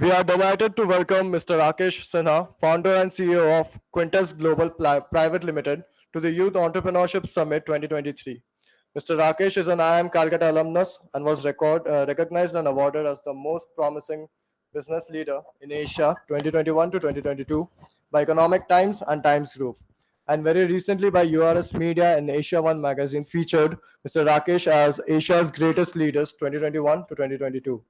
We are delighted to welcome Mr. Rakesh Sinha, founder and CEO of Quintes Global Private Limited, to the Youth Entrepreneurship Summit 2023. Mr. Rakesh is an IIM Calcutta alumnus and was recognized and awarded as the most promising business leader in Asia 2021 to 2022 by Economic Times and Times Group. And very recently by URS Media and Asia One magazine featured Mr. Rakesh as Asia's Greatest Leaders 2021 to 2022.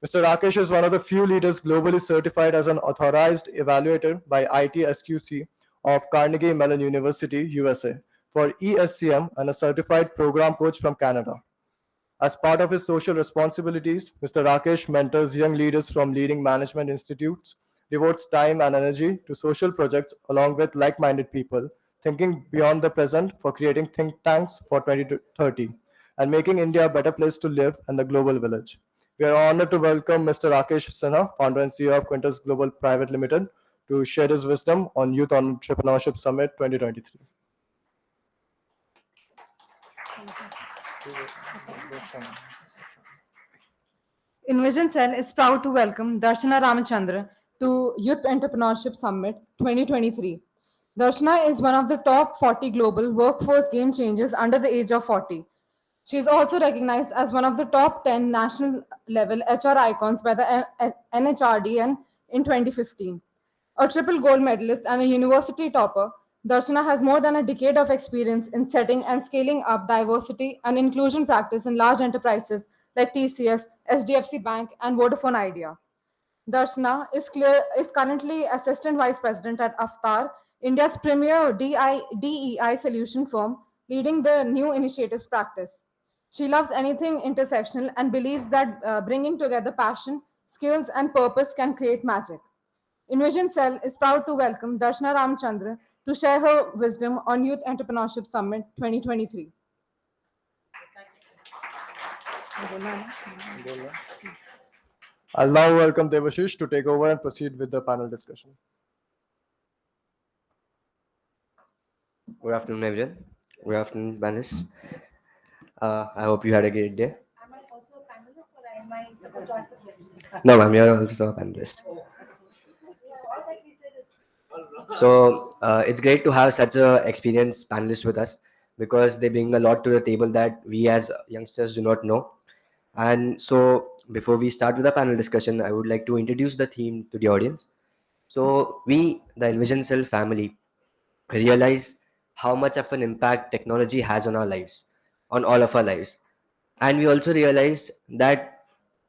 Mr. Rakesh is one of the few leaders globally certified as an authorized evaluator by ITSQC of Carnegie Mellon University, USA, for ESCM and a certified program coach from Canada. As part of his social responsibilities, Mr. Rakesh mentors young leaders from leading management institutes, devotes time and energy to social projects along with like minded people, thinking beyond the present for creating think tanks for 2030 and making India a better place to live and the global village. We are honored to welcome Mr. Rakesh Sinha, founder and CEO of Quintes Global Private Limited, to share his wisdom on Youth Entrepreneurship Summit 2023. Envision Cell is proud to welcome Darshana Ramachandra to Youth Entrepreneurship Summit 2023. Darshana is one of the top 40 global workforce game changers under the age of 40. She is also recognized as one of the top 10 national level HR icons by the NHRD in 2015. A triple gold medalist and a university topper, Darshana has more than a decade of experience in setting and scaling up diversity and inclusion practice in large enterprises like TCS, SDFC Bank, and Vodafone Idea. Darshana is currently Assistant Vice President at Avtar, India's premier DEI solution firm, leading the new initiatives practice. She loves anything intersectional and believes that bringing together passion, skills, and purpose can create magic. Envision Cell is proud to welcome Darshana Ramchandra to share her wisdom on Youth Entrepreneurship Summit 2023. I'll now welcome Devashish to take over and proceed with the panel discussion. Good afternoon, everyone. Good afternoon, panelists. I hope you had a great day. Am I also a panelist or am I supposed to ask the questions? No, ma'am, you're also a panelist. All that we said is So it's great to have such a experienced panelist with us because they bring a lot to the table that we as youngsters do not know. And so before we start with the panel discussion, I would like to introduce the theme to the audience. So we, the Envision Cell family, realize how much of an impact technology has on our lives, on all of our lives. And we also realized that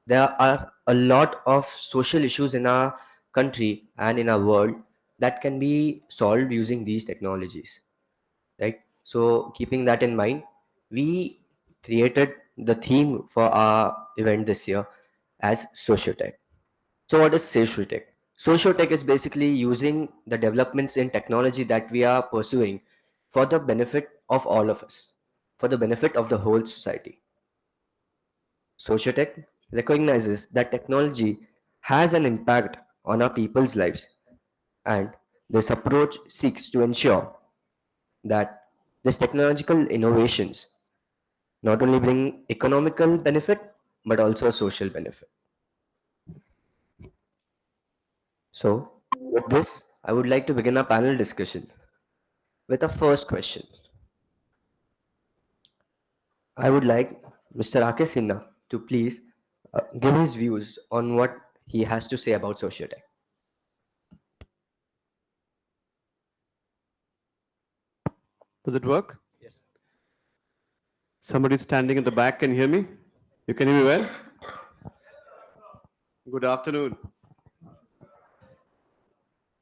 there are a lot of social issues in our country and in our world that can be solved using these technologies, right? So keeping that in mind, we created the theme for our event this year as Socio Tech. So what is Socio Tech? Socio Tech is basically using the developments in technology that we are pursuing for the benefit of all of us, for the benefit of the whole society. Socio Tech recognizes that technology has an impact on our people's lives, and this approach seeks to ensure that these technological innovations not only bring economical benefit but also social benefit. So, with this, I would like to begin our panel discussion with a first question. I would like Mr. Rakesh Sinha to please give his views on what he has to say about Socio Tech. Does it work? Yes. Somebody standing in the back can hear me? You can hear me well? Good afternoon.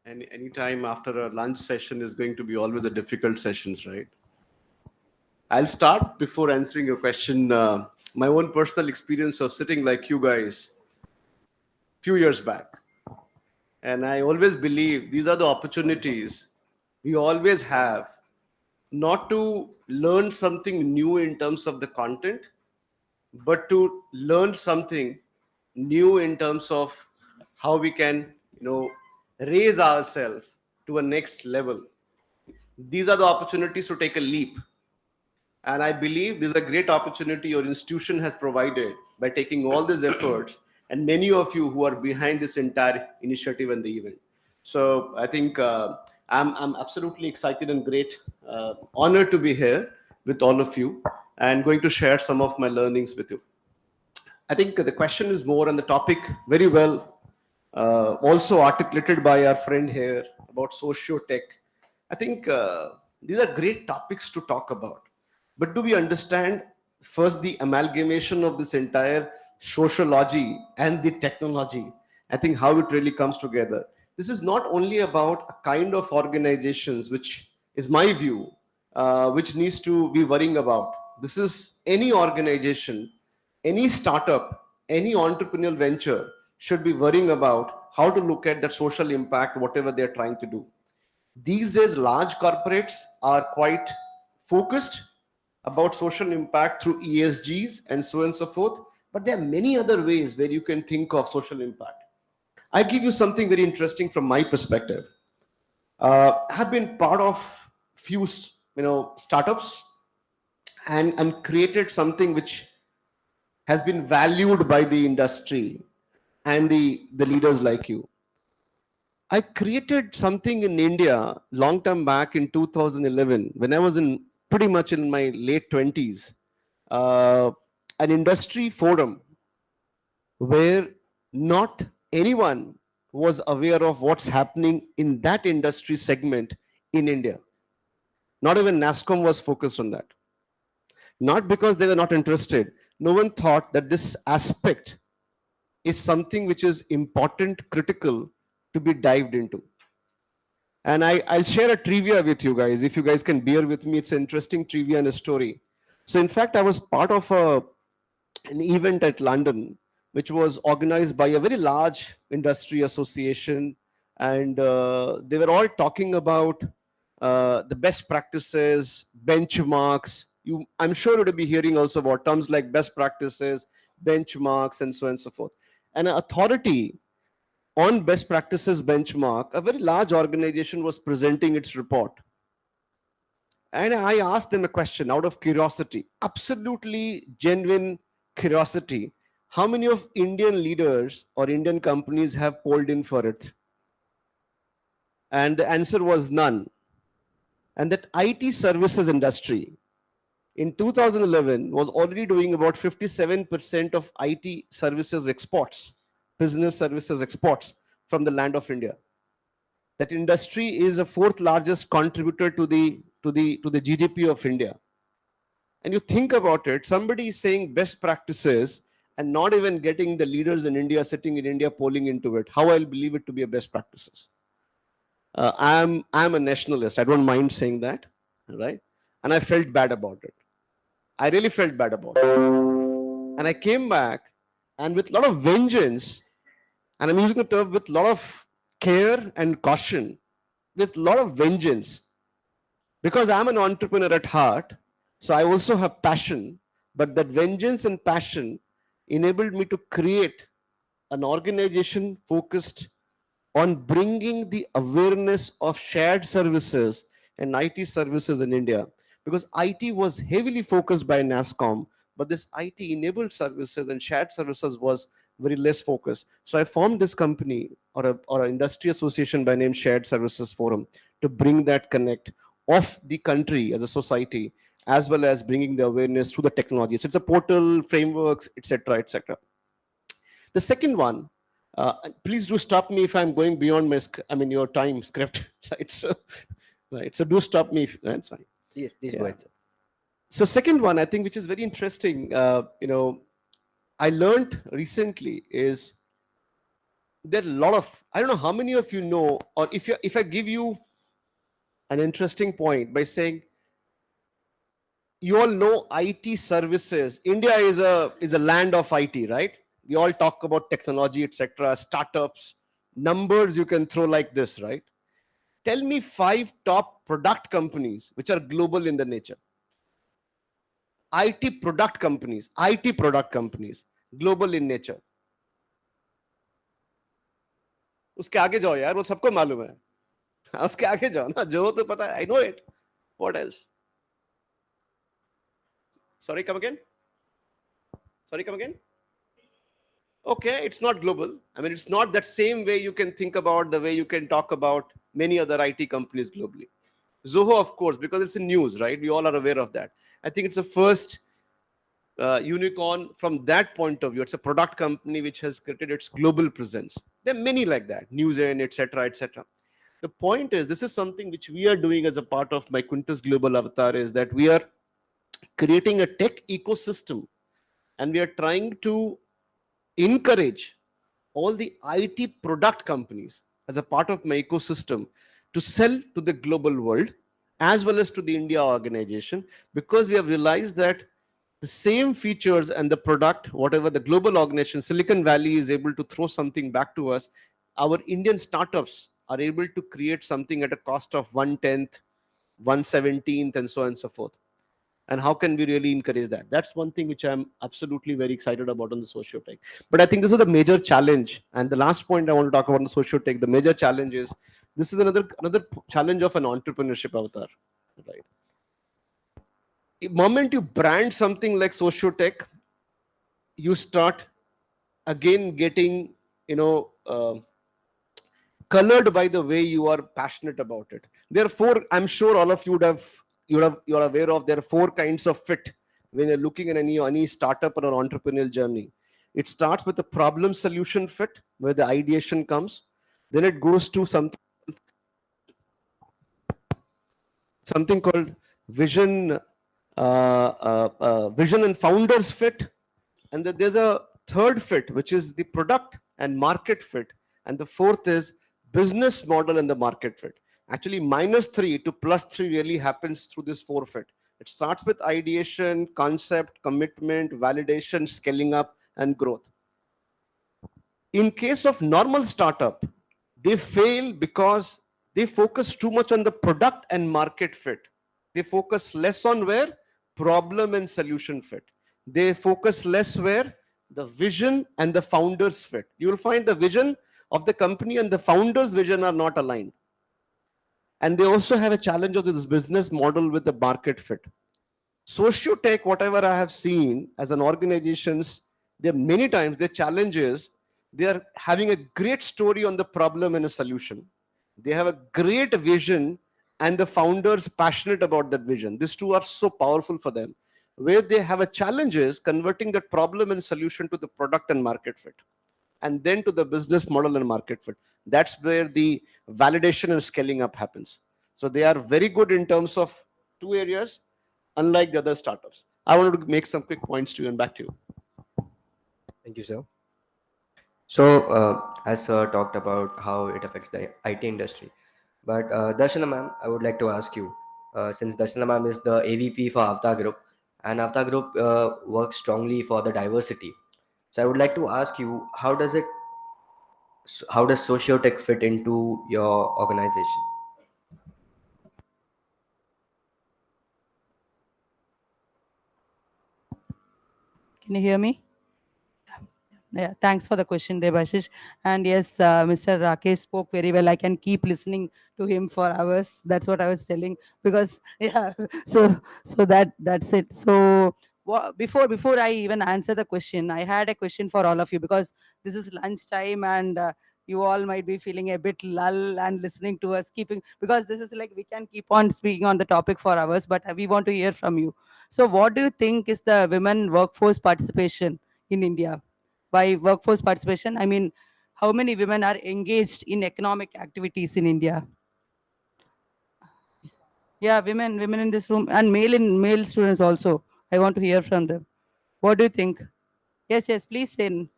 And any time after a lunch session is going to be always a difficult sessions, right? I'll start before answering your question. My own personal experience of sitting like you guys few years back. And I always believe these are the opportunities we always have not to learn something new in terms of the content, but to learn something new in terms of how we can, raise ourselves to a next level. These are the opportunities to take a leap. And I believe this is a great opportunity your institution has provided by taking all these efforts and many of you who are behind this entire initiative and the event. So I think I'm absolutely excited and great, honored to be here with all of you and going to share some of my learnings with you. I think the question is more on the topic, very well also articulated by our friend here about Socio Tech. I think these are great topics to talk about. But do we understand first the amalgamation of this entire sociology and the technology? I think how it really comes together. This is not only about a kind of organizations, which is my view, which needs to be worrying about. This is any organization, any startup, any entrepreneurial venture should be worrying about how to look at that social impact, whatever they're trying to do. These days, large corporates are quite focused about social impact through ESGs and so on and so forth. But there are many other ways where you can think of social impact. I give you something very interesting from my perspective. I have been part of few, startups and created something which has been valued by the industry and the leaders like you. I created something in India long time back in 2011 when I was in pretty much in my late 20s, an industry forum where not anyone was aware of what's happening in that industry segment in India. Not even NASSCOM was focused on that. Not because they were not interested. No one thought that this aspect is something which is important, critical to be dived into. And I'll share a trivia with you guys. If you guys can bear with me, it's an interesting trivia and a story. So in fact, I was part of an event at London, which was organized by a very large industry association. And they were all talking about the best practices, benchmarks. I'm sure you'll be hearing also about terms like best practices, benchmarks, and so on and so forth. And an authority on best practices benchmark, a very large organization was presenting its report. And I asked them a question out of curiosity, absolutely genuine curiosity. How many of Indian leaders or Indian companies have polled in for it? And the answer was none. And that IT services industry in 2011 was already doing about 57% of IT services exports, business services exports from the land of India. That industry is the fourth largest contributor to the GDP of India. And you think about it, somebody is saying best practices and not even getting the leaders in India sitting in India polling into it. How I'll believe it to be a best practices? I'm a nationalist. I don't mind saying that, right? And I felt bad about it. I really felt bad about it. And I came back and with a lot of vengeance, and I'm using the term with a lot of care and caution, with a lot of vengeance, because I'm an entrepreneur at heart, so I also have passion, but that vengeance and passion enabled me to create an organization focused on bringing the awareness of shared services and IT services in India. Because IT was heavily focused by NASSCOM, but this IT enabled services and shared services was very less focused. So I formed this company or an industry association by name Shared Services Forum to bring that connect of the country as a society, as well as bringing the awareness through the technologies. It's a portal, frameworks, etc., etc. The second one, please do stop me if I'm going beyond my, your time script, right? So, right. So do stop me. That's fine. Please go ahead, sir. So second one, I think, which is very interesting, I learned recently is there are a lot of, I don't know how many of you know, or if I give you an interesting point by saying, you all know IT services. India is a land of IT, right? We all talk about technology, etc., startups, numbers you can throw like this, right? Tell me 5 top product companies which are global in the nature. IT product companies, global in nature. उसके आगे जाओ यार, वो सबको मालूम है. उसके आगे जाओ ना, जो तो पता है. I know it. What else? Sorry, come again. Okay, it's not global. I mean, it's not that same way you can think about the way you can talk about many other IT companies globally. Zoho, of course, because it's in news, right? We all are aware of that. I think it's the first unicorn from that point of view. It's a product company which has created its global presence. There are many like that, NewsN, etc., etc. The point is, this is something which we are doing as a part of my Quintes Global Avatar, is that we are creating a tech ecosystem, and we are trying to encourage all the IT product companies as a part of my ecosystem to sell to the global world as well as to the India organization, because we have realized that the same features and the product, whatever the global organization, Silicon Valley is able to throw something back to us, our Indian startups are able to create something at a cost of 1/10th, 1/17th, and so on and so forth. And how can we really encourage that? That's one thing which I'm absolutely very excited about on the Socio Tech. But I think this is the major challenge. And the last point I want to talk about on the Socio Tech, the major challenge is, this is another challenge of an entrepreneurship avatar, right? The moment you brand something like Socio Tech, you start again getting, colored by the way you are passionate about it. Therefore, I'm sure all of you you're aware of, there are four kinds of fit when you're looking at any startup or an entrepreneurial journey. It starts with the problem solution fit, where the ideation comes. Then it goes to something called vision, vision and founders fit. And then there's a third fit, which is the product and market fit. And the fourth is business model and the market fit. Actually, -3 to +3 really happens through this four fit. It starts with ideation, concept, commitment, validation, scaling up, and growth. In case of normal startup, they fail because they focus too much on the product and market fit. They focus less on where problem and solution fit. They focus less where the vision and the founders fit. You will find the vision of the company and the founders vision are not aligned. And they also have a challenge of this business model with the market fit. Socio Tech, whatever I have seen as an organizations, there many times the challenge is they are having a great story on the problem and a solution. They have a great vision and the founders passionate about that vision. These two are so powerful for them. Where they have a challenge is converting that problem and solution to the product and market fit, and then to the business model and market fit. That's where the validation and scaling up happens. So they are very good in terms of two areas, unlike the other startups. I wanted to make some quick points to you, and back to you. Thank you, sir. So, as sir talked about how it affects the IT industry, but Darshana ma'am, I would like to ask you, since Darshana ma'am is the AVP for Avtar Group, and Avtar Group works strongly for the diversity. So, I would like to ask you, how does Sociotech fit into your organization? Can you hear me? Yeah, thanks for the question, Debashish. And yes, Mr. Rakesh spoke very well. I can keep listening to him for hours. That's what I was telling. Because yeah, that's it. So before I even answer the question, I had a question for all of you, because this is lunchtime, and you all might be feeling a bit lull and listening to us, keeping, because this is like we can keep on speaking on the topic for hours, but we want to hear from you. So what do you think is the women workforce participation in India? By workforce participation, I mean, how many women are engaged in economic activities in India? Yeah, women in this room, and male students also. I want to hear from them. What do you think? Yes, please say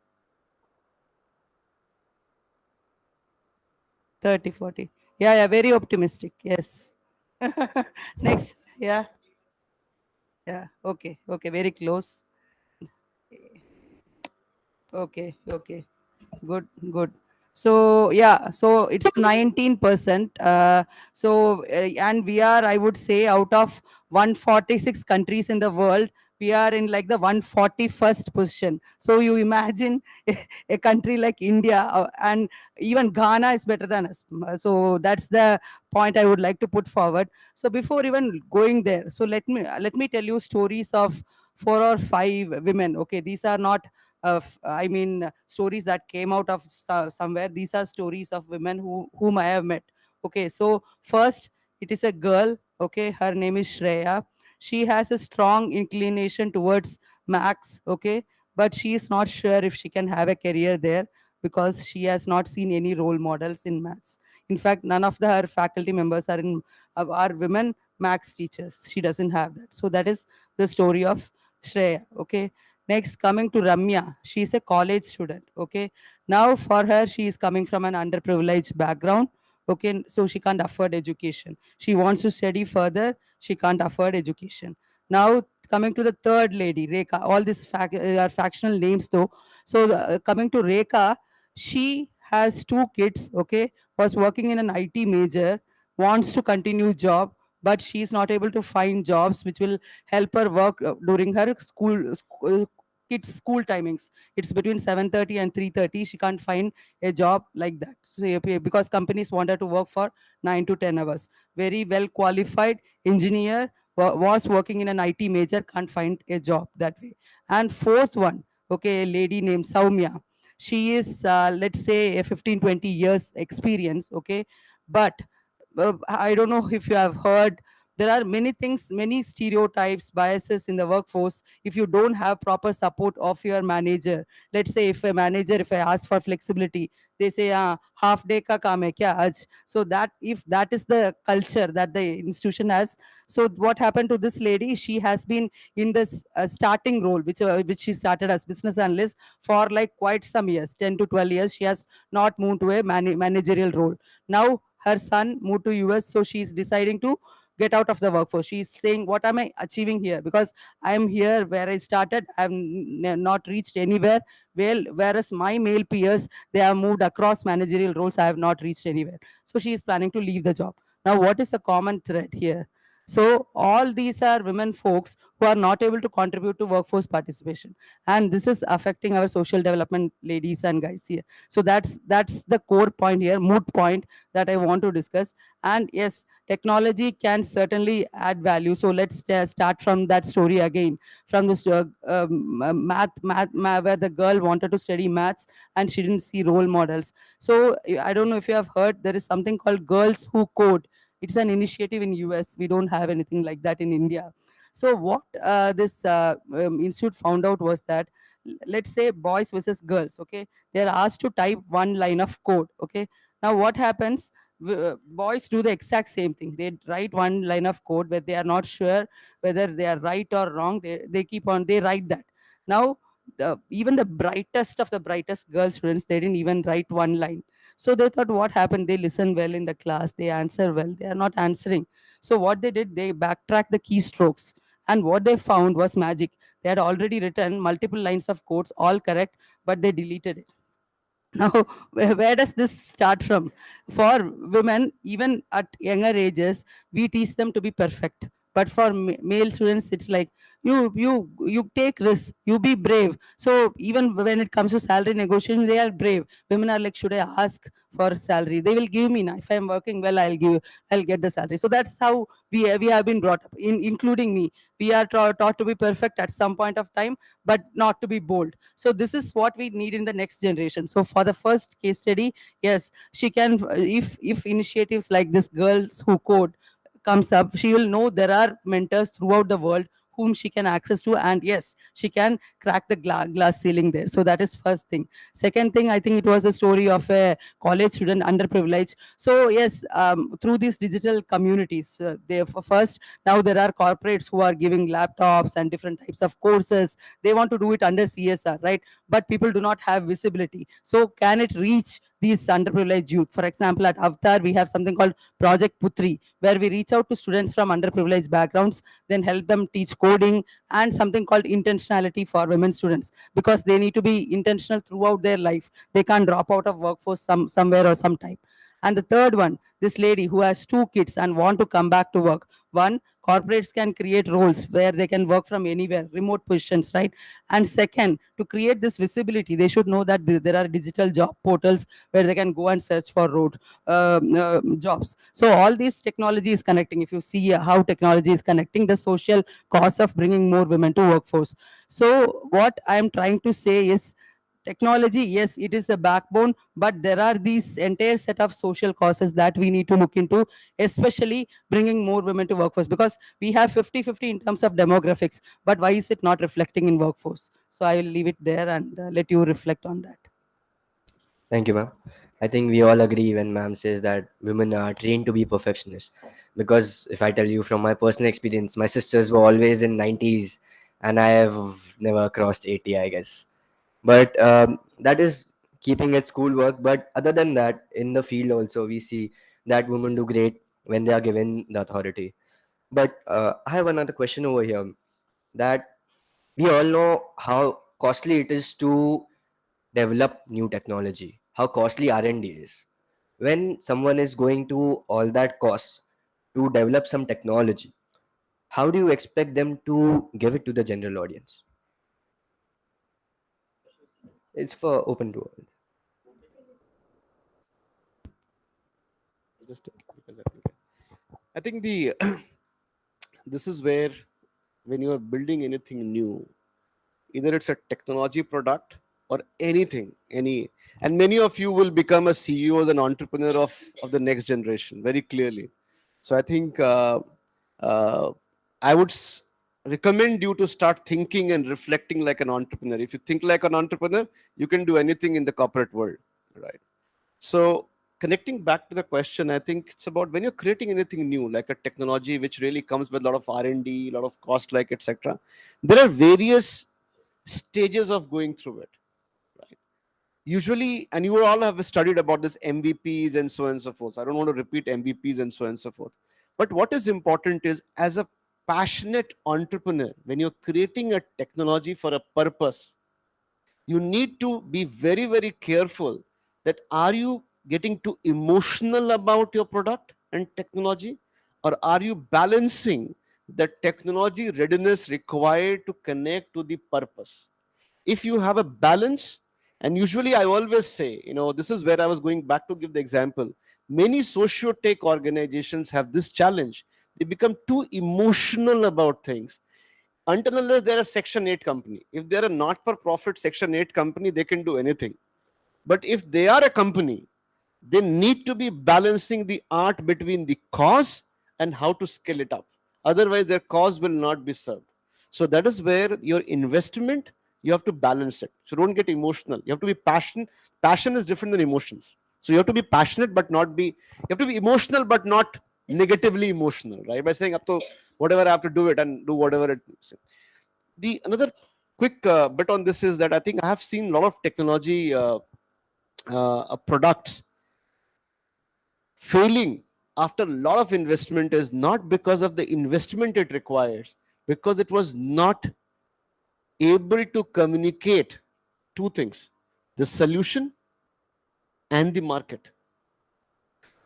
30, 40. Yeah, very optimistic. Yes. Next. Yeah. Okay, very close. Okay. Good. So yeah, so it's 19%. And we are, I would say, out of 146 countries in the world, we are in like the 141st position. So you imagine a country like India, and even Ghana is better than us. So that's the point I would like to put forward. So before even going there, so let me tell you stories of 4 or 5 women. Okay, these are not I mean, stories that came out of somewhere. These are stories of women whom I have met. Okay, so first, it is a girl. Okay, her name is Shreya. She has a strong inclination towards max. Okay, but she is not sure if she can have a career there because she has not seen any role models in maths. In fact, none of her faculty members are women maths teachers. She doesn't have that. So that is the story of Shreya. Okay. Next, coming to Ramya, she is a college student. Okay. Now, for her, she is coming from an underprivileged background. Okay, so she can't afford education. She wants to study further. She can't afford education. Now, coming to the third lady, Rekha. All these are factional names, though. So, coming to Rekha, she has two kids. Okay, was working in an IT major, wants to continue job, but she is not able to find jobs which will help her work during her kids school timings. It's between 7:30 and 3:30. She can't find a job like that. So because companies want her to work for 9 to 10 hours. Very well qualified engineer, was working in an IT major, can't find a job that way. And fourth one, okay, a lady named Saumya. She is, let's say, a 15-20 years experience, okay, but I don't know if you have heard, there are many things, many stereotypes, biases in the workforce. If you don't have proper support of your manager, let's say if a manager, if I ask for flexibility, they say, half day ka kaam hai kya aaj? So that, if that is the culture that the institution has, so what happened to this lady? She has been in this starting role, which she started as business analyst for like quite some years, 10 to 12 years. She has not moved to a managerial role. Now her son moved to US, so she is deciding to get out of the workforce. She is saying, what am I achieving here? Because I am here where I started, I have not reached anywhere. Well, whereas my male peers, they have moved across managerial roles, I have not reached anywhere. So she is planning to leave the job. Now, what is the common thread here? So all these are women folks who are not able to contribute to workforce participation, and this is affecting our social development, ladies and guys here. So that's the core point here, moot point that I want to discuss. And yes, technology can certainly add value. So let's start from that story again, from this math, where the girl wanted to study maths and she didn't see role models. So I don't know if you have heard, there is something called Girls Who Code. It's an initiative in US. We don't have anything like that in India. So what this institute found out was that, let's say boys versus girls, okay, they're asked to type one line of code, okay. Now what happens? Boys do the exact same thing. They write one line of code where they are not sure whether they are right or wrong. They keep on, they write that. Now, even the brightest of the brightest girl students, they didn't even write one line. So they thought, what happened? They listen well in the class, they answer well, they are not answering. So what they did, they backtracked the keystrokes. And what they found was magic. They had already written multiple lines of codes, all correct, but they deleted it. Now, where does this start from? For women, even at younger ages, we teach them to be perfect. But for male students, it's like, you take risks, you be brave. So even when it comes to salary negotiation, they are brave. Women are like, should I ask for salary? They will give me now. If I'm working well, I'll get the salary. So that's how we have been brought up, including me. We are taught to be perfect at some point of time, but not to be bold. So this is what we need in the next generation. So for the first case study, yes, she can, if initiatives like this Girls Who Code comes up, she will know there are mentors throughout the world whom she can access to, and yes, she can crack the glass ceiling there. So that is first thing. Second thing, I think it was a story of a college student, underprivileged. So yes, through these digital communities, first, now there are corporates who are giving laptops and different types of courses. They want to do it under CSR, right? But people do not have visibility. So can it reach these underprivileged youth? For example, at Avatar, we have something called Project Putri, where we reach out to students from underprivileged backgrounds, then help them teach coding, and something called intentionality for women students, because they need to be intentional throughout their life. They can't drop out of workforce somewhere or sometime. And the third one, this lady who has two kids and want to come back to work. One, corporates can create roles where they can work from anywhere, remote positions, right? And second, to create this visibility, they should know that there are digital job portals where they can go and search for jobs. So all these technology is connecting. If you see how technology is connecting the social cause of bringing more women to workforce. So what I am trying to say is, technology, yes, it is the backbone, but there are these entire set of social causes that we need to look into, especially bringing more women to workforce, because we have 50-50 in terms of demographics, but why is it not reflecting in workforce? So I will leave it there and let you reflect on that. Thank you, ma'am. I think we all agree when ma'am says that women are trained to be perfectionists. Because if I tell you from my personal experience, my sisters were always in 90s and I have never crossed 80, I guess. But that is keeping at schoolwork. But other than that, in the field also, we see that women do great when they are given the authority. But I have another question over here, that we all know how costly it is to develop new technology, how costly R&D is. When someone is going to all that cost to develop some technology, how do you expect them to give it to the general audience? It's for open to all. Just take it because I think the this is where when you are building anything new, either it's a technology product or anything, and many of you will become a CEO as an entrepreneur of the next generation very clearly. So I think uh, I would recommend you to start thinking and reflecting like an entrepreneur. If you think like an entrepreneur, you can do anything in the corporate world, right? So connecting back to the question, I think it's about when you're creating anything new, like a technology which really comes with a lot of R&D, a lot of cost, like etc. There are various stages of going through it, right? Usually, and you all have studied about this MVPs and so on and so forth. So I don't want to repeat MVPs and so on and so forth. But what is important is, as a passionate entrepreneur, when you're creating a technology for a purpose, you need to be very, very careful that are you getting too emotional about your product and technology, or are you balancing the technology readiness required to connect to the purpose? If you have a balance, and usually I always say, this is where I was going back to give the example. Many socio tech organizations have this challenge. They become too emotional about things. Until unless they're a Section 8 company. If they're a not-for-profit Section 8 company, they can do anything. But if they are a company, they need to be balancing the art between the cause and how to scale it up. Otherwise, their cause will not be served. So that is where your investment, you have to balance it. So don't get emotional. You have to be passionate. Passion is different than emotions. So you have to be passionate, but not be, you have to be emotional, but not negatively emotional, right? By saying, up to whatever I have to do it and do whatever it is. The another quick bit on this is that I think I have seen a lot of technology products failing after a lot of investment is not because of the investment it requires, because it was not able to communicate two things: the solution and the market.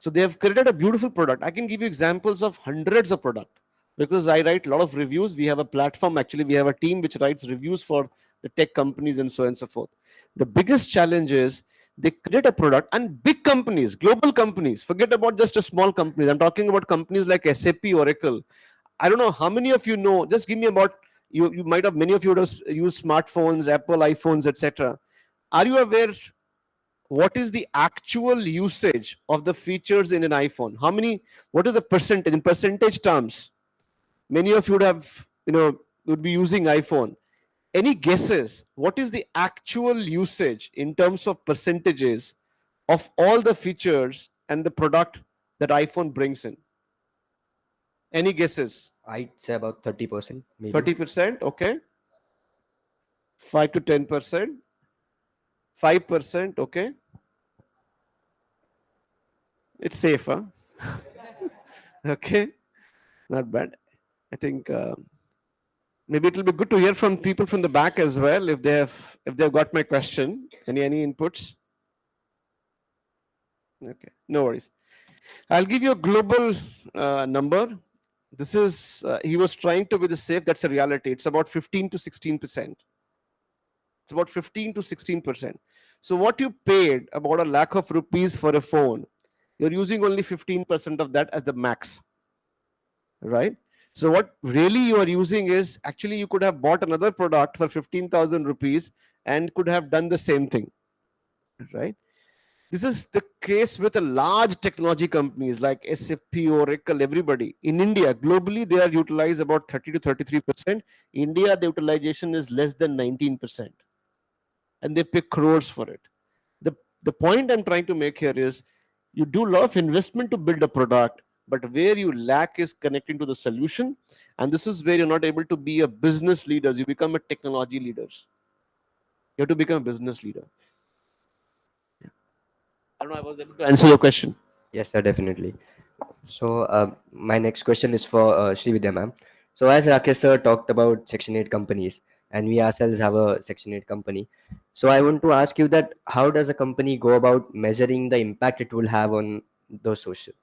So they have created a beautiful product. I can give you examples of hundreds of products because I write a lot of reviews. We have a platform, actually, we have a team which writes reviews for the tech companies and so on and so forth. The biggest challenge is they create a product, and big companies, global companies, forget about just a small company. I'm talking about companies like SAP, Oracle. I don't know how many of you know, just give me about, you might have, many of you would have used smartphones, Apple iPhones, etc. Are you aware what is the actual usage of the features in an iPhone? How many, what is the percentage in percentage terms? Many of you would have, would be using iPhone. Any guesses? What is the actual usage in terms of percentages of all the features and the product that iPhone brings in? Any guesses? I'd say about 30%, maybe. 30%, okay. 5 to 10%. 5%, okay. It's safe, huh? Okay, not bad. I think maybe it'll be good to hear from people from the back as well if they've got my question. Any inputs? Okay, no worries. I'll give you a global number. This is, he was trying to be the safe. That's a reality. It's about 15 to 16%. It's about 15 to 16%. So what you paid about a lakh of rupees for a phone, you're using only 15% of that as the max, right? So what really you are using is, actually you could have bought another product for 15,000 rupees and could have done the same thing, right? This is the case with a large technology companies like SAP, Oracle, everybody. In India, globally, they are utilized about 30 to 33%. India, the utilization is less than 19%. And they pay crores for it. The point I'm trying to make here is, you do a lot of investment to build a product, but where you lack is connecting to the solution. And this is where you're not able to be a business leader. You become a technology leaders. You have to become a business leader. I don't know if I was able to answer your question. Yes, sir, definitely. So my next question is for Srividya ma'am. So as Rakesh sir talked about Section 8 companies, and we ourselves have a Section 8 company. So I want to ask you that how does a company go about measuring the impact it will have on the social?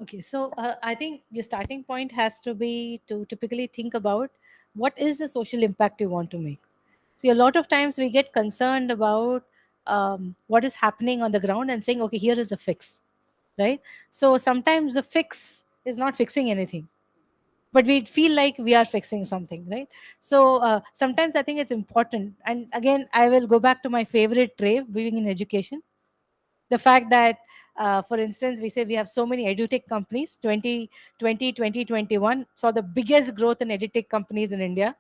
Okay, so I think your starting point has to be to typically think about what is the social impact you want to make. See, a lot of times we get concerned about what is happening on the ground and saying, okay, here is a fix, right? So sometimes the fix is not fixing anything, but we feel like we are fixing something, right? So sometimes I think it's important. And again, I will go back to my favorite trait being in education, the fact that for instance, we say we have so many edutech companies. 2020 2021 saw the biggest growth in edutech companies in India,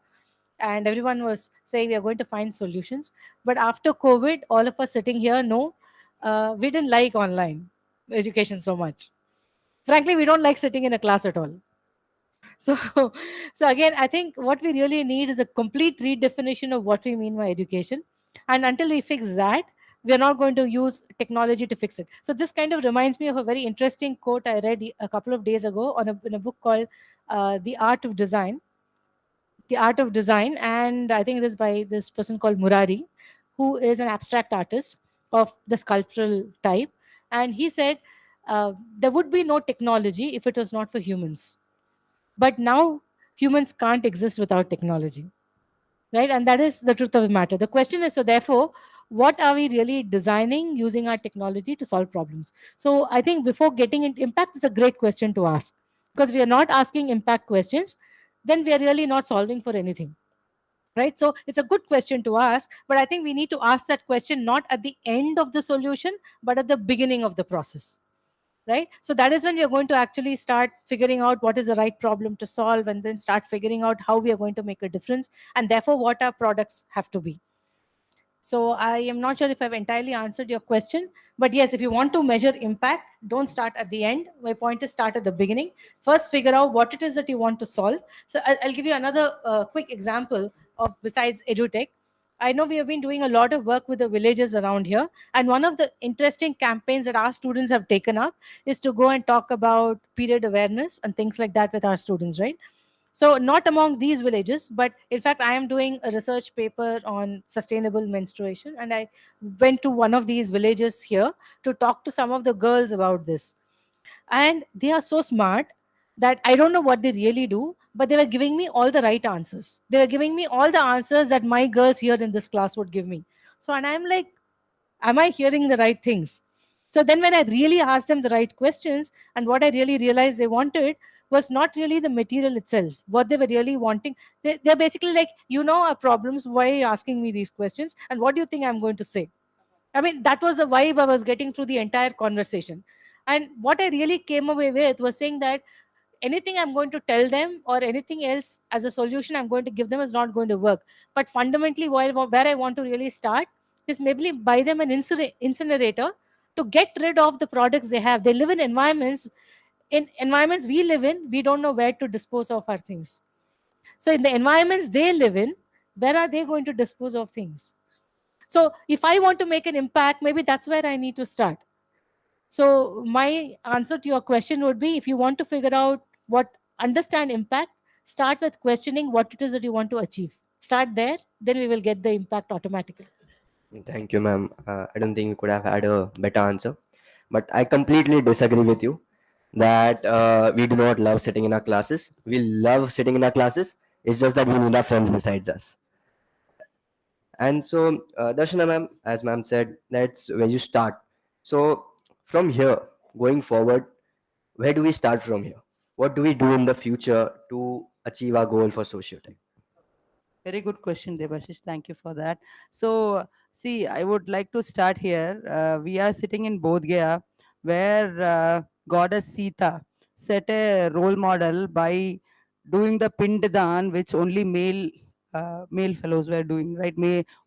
and everyone was saying we are going to find solutions. But after COVID, all of us sitting here know we didn't like online education so much. Frankly, we don't like sitting in a class at all. So so again, I think what we really need is a complete redefinition of what we mean by education. And until we fix that, we are not going to use technology to fix it. So this kind of reminds me of a very interesting quote I read a couple of days ago in a book called The Art of Design. The Art of Design, and I think it is by this person called Murari, who is an abstract artist of the sculptural type. And he said there would be no technology if it was not for humans, but now humans can't exist without technology, right? And that is the truth of the matter. The question is, so therefore, what are we really designing using our technology to solve problems? So I think before getting into impact, is a great question to ask, because we are not asking impact questions, then we are really not solving for anything, right? So it's a good question to ask, but I think we need to ask that question not at the end of the solution, but at the beginning of the process, right? So that is when we are going to actually start figuring out what is the right problem to solve, and then start figuring out how we are going to make a difference, and therefore what our products have to be. So I am not sure if I've entirely answered your question, but yes, if you want to measure impact, don't start at the end. My point is start at the beginning. First, figure out what it is that you want to solve. So I'll give you another quick example of besides edutech. I know we have been doing a lot of work with the villages around here, and one of the interesting campaigns that our students have taken up is to go and talk about period awareness and things like that with our students, right? So, not among these villages, but in fact, I am doing a research paper on sustainable menstruation, and I went to one of these villages here to talk to some of the girls about this. And they are so smart that I don't know what they really do, but they were giving me all the right answers. They were giving me all the answers that my girls here in this class would give me. So, and I'm like, am I hearing the right things? So then when I really asked them the right questions, and what I really realized they wanted was not really the material itself. What they were really wanting, they're basically like, you know our problems, why are you asking me these questions, and what do you think I'm going to say? I mean, that was the vibe I was getting through the entire conversation. And what I really came away with was saying that anything I'm going to tell them or anything else as a solution I'm going to give them is not going to work. But fundamentally, where I want to really start is maybe buy them an incinerator to get rid of the products they have. They live in environments we live in. We don't know where to dispose of our things. So in the environments they live in, where are they going to dispose of things? So if I want to make an impact, maybe that's where I need to start. So my answer to your question would be, if you want to figure out what understand impact, start with questioning what it is that you want to achieve. Start there, then we will get the impact automatically. Thank you, ma'am. I don't think we could have had a better answer, but I completely disagree with you. that we do not love sitting in our classes. We love sitting in our classes. It's just that we need our friends besides us. And so, Darshana ma'am, as ma'am said, that's where you start. So, from here, going forward, where do we start from here? What do we do in the future to achieve our goal for sociotech? Very good question, Debashish. Thank you for that. So, see, I would like to start here. We are sitting in Bodh Gaya, where goddess Sita set a role model by doing the Pindadan, which only male fellows were doing, right?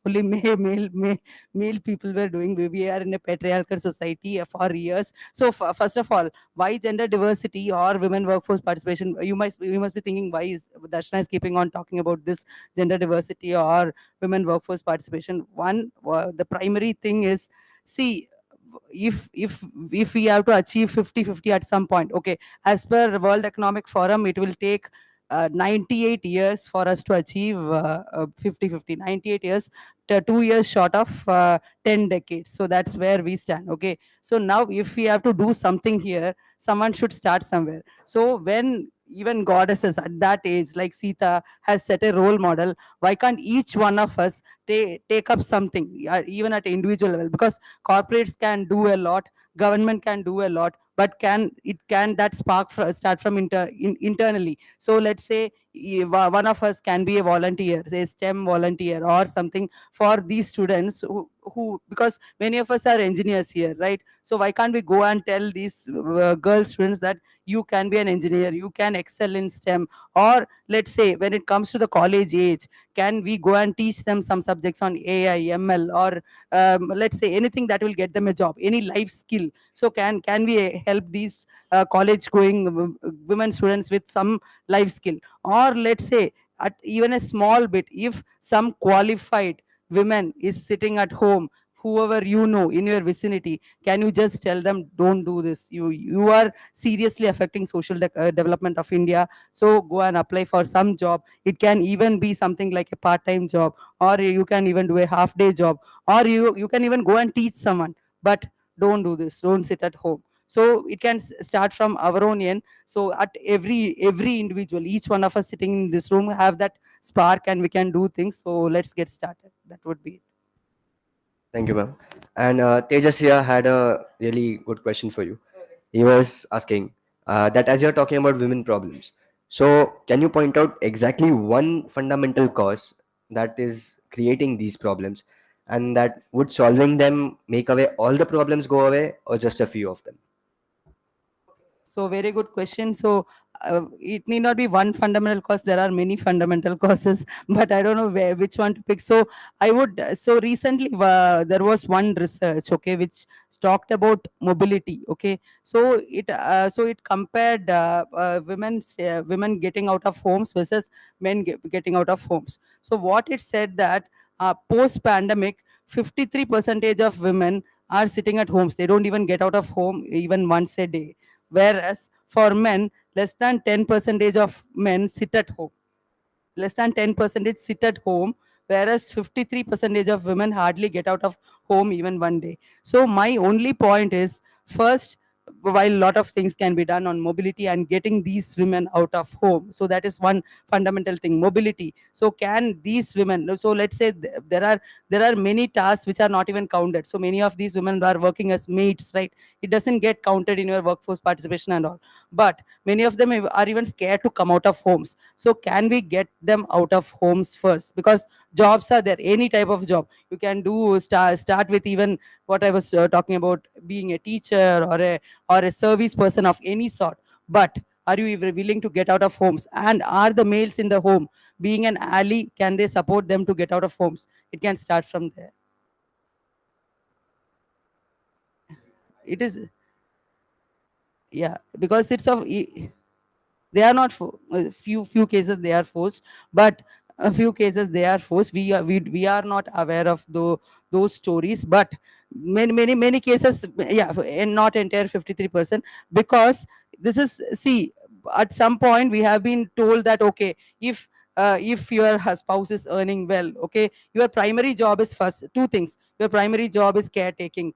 Only male people were doing. We are in a patriarchal society for years. So, first of all, why gender diversity or women workforce participation? You must be thinking, why is Darshana is keeping on talking about this gender diversity or women workforce participation? One, the primary thing is, see, if we have to achieve 50-50 at some point, okay, as per World Economic Forum, it will take 98 years for us to achieve 50-50. 98 years, 2 years short of 10 decades. So that's where we stand. Okay, so now if we have to do something here, someone should start somewhere. So when even goddesses at that age like Sita has set a role model, why can't each one of us take up something, even at individual level? Because corporates can do a lot, government can do a lot, but can that spark start from internally? So let's say one of us can be a volunteer, say STEM volunteer or something, for these students who, because many of us are engineers here, right? So why can't we go and tell these girl students that you can be an engineer, you can excel in STEM? Or let's say when it comes to the college age, can we go and teach them some subjects on AI, ML, or let's say anything that will get them a job, any life skill? So can we help these college going women students with some life skill? Or let's say at even a small bit, if some qualified women is sitting at home, whoever you know in your vicinity, can you just tell them, don't do this, you are seriously affecting social development of India, so go and apply for some job. It can even be something like a part-time job, or you can even do a half-day job, or you can even go and teach someone. But don't do this, don't sit at home. So it can start from our own end. So at every individual, each one of us sitting in this room have that spark, and we can do things. So let's get started. That would be it. Thank you, ma'am. And Tejas here had a really good question for you. He was asking that as you're talking about women problems, so can you point out exactly one fundamental cause that is creating these problems, and that would solving them make away all the problems go away, or just a few of them? So very good question. So it need not be one fundamental cause. There are many fundamental causes, but I don't know which one to pick. So I would. So recently there was one research, okay, which talked about mobility. Okay, so it compared women getting out of homes versus men getting out of homes. So what it said that post pandemic, 53% of women are sitting at homes. They don't even get out of home even once a day, whereas for men, less than 10 percentage of men sit at home. Less than 10% sit at home, whereas 53% of women hardly get out of home even one day. So my only point is, first, while a lot of things can be done on mobility and getting these women out of home, so that is one fundamental thing, mobility. So can these women, so let's say there are many tasks which are not even counted. So many of these women are working as maids, right? It doesn't get counted in your workforce participation and all. But many of them are even scared to come out of homes. So can we get them out of homes first? Because jobs are there, any type of job you can do. Start with even what I was talking about, being a teacher or a service person of any sort. But are you even willing to get out of homes? And are the males in the home being an ally? Can they support them to get out of homes? It can start from there. It is, yeah, because it's of they are not few cases they are forced, but a few cases they are forced. We are not aware of those stories, but many cases, yeah, and not entire 53%. Because this is, see, at some point we have been told that, okay, if if your spouse is earning well, okay, your primary job is first two things. Your primary job is caretaking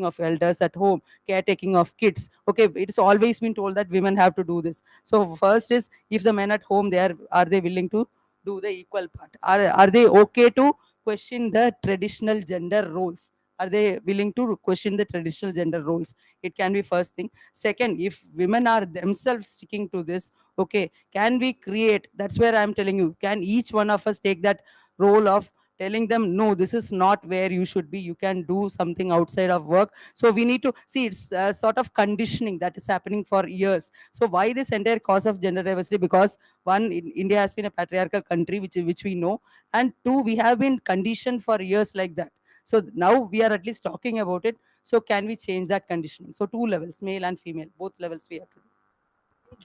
of elders at home, caretaking of kids. Okay, it's always been told that women have to do this. So first is, if the men at home, are they willing to do the equal part? Are they okay to question the traditional gender roles? Are they willing to question the traditional gender roles? It can be first thing. Second, if women are themselves sticking to this, okay, can we create, that's where I'm telling you, can each one of us take that role of telling them, no, this is not where you should be, you can do something outside of work. So we need to see, it's a sort of conditioning that is happening for years. So why this entire cause of gender diversity? Because one, India has been a patriarchal country, which we know, and two, we have been conditioned for years like that. So now we are at least talking about it. So can we change that conditioning? So two levels, male and female, both levels we have to do.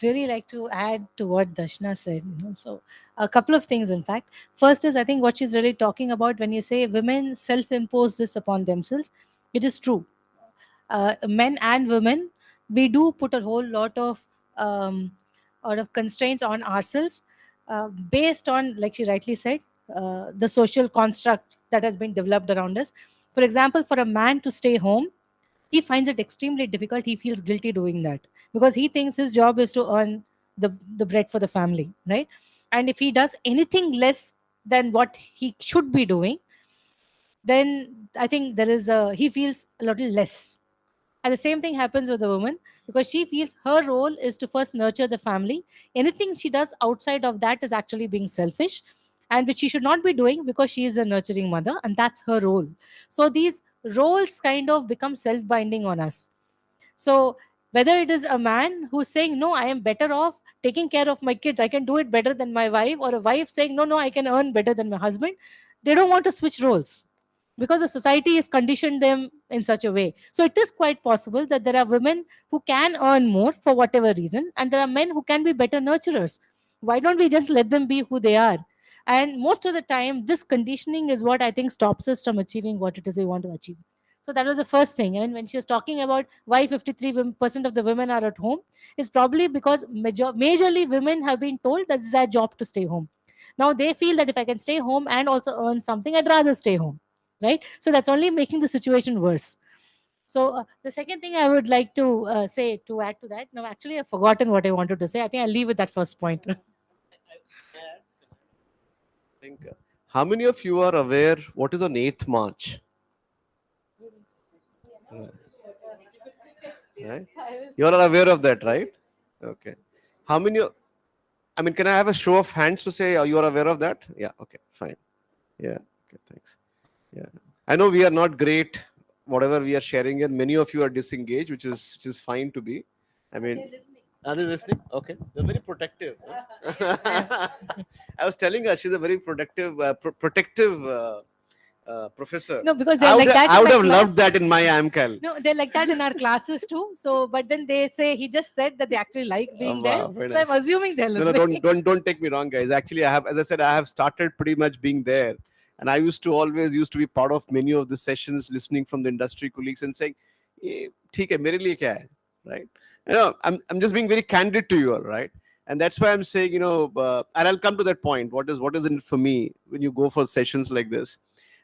Really like to add to what Darshana said. So, a couple of things, in fact. First is, I think what she's really talking about when you say women self impose this upon themselves, it is true. Men and women, we do put a whole um, lot of constraints on ourselves based on, like she rightly said, the social construct that has been developed around us. For example, for a man to stay home, he finds it extremely difficult. He feels guilty doing that because he thinks his job is to earn the bread for the family, right? And if he does anything less than what he should be doing, then I think he feels a little less. And the same thing happens with the woman because she feels her role is to first nurture the family. Anything she does outside of that is actually being selfish, and which she should not be doing because she is a nurturing mother and that's her role. So these roles kind of become self binding on us. So whether it is a man who's saying, no, I am better off taking care of my kids, I can do it better than my wife, or a wife saying, no, no, I can earn better than my husband, they don't want to switch roles because the society has conditioned them in such a way. So it is quite possible that there are women who can earn more for whatever reason, and there are men who can be better nurturers. Why don't we just let them be who they are? And most of the time, this conditioning is what I think stops us from achieving what it is we want to achieve. So that was the first thing. And when she was talking about why 53% of the women are at home, it's probably because majorly women have been told that it's their job to stay home. Now they feel that if I can stay home and also earn something, I'd rather stay home, right? So that's only making the situation worse. So the second thing I would like to say to add to that, now actually I've forgotten what I wanted to say. I think I'll leave with that first point. Think, how many of you are aware what is on 8th March? Right? You are aware of that, right? Okay. How many? I mean, can I have a show of hands to say you are aware of that? Yeah. Okay. Fine. Yeah. Okay. Thanks. Yeah. I know we are not great. Whatever we are sharing here, many of you are disengaged, which is fine to be. I mean, are they listening? Okay. They're very protective. Huh? I was telling her she's a very protective, professor. No, because they're like that. I in would my have class. loved that in my AMCAL. No, they're like that in our classes too. So, but then they say he just said that they actually like being there. Wow, very So nice. I'm assuming they're No, listening. don't take me wrong, guys. Actually, I have, as I said, I have started pretty much being there, and I used to be part of many of the sessions, listening from the industry colleagues and saying, "ठीक है, मेरे लिए क्या है?" Right? You know, I'm just being very candid to you all, right? And that's why I'm saying, and I'll come to that point. What is in it for me when you go for sessions like this?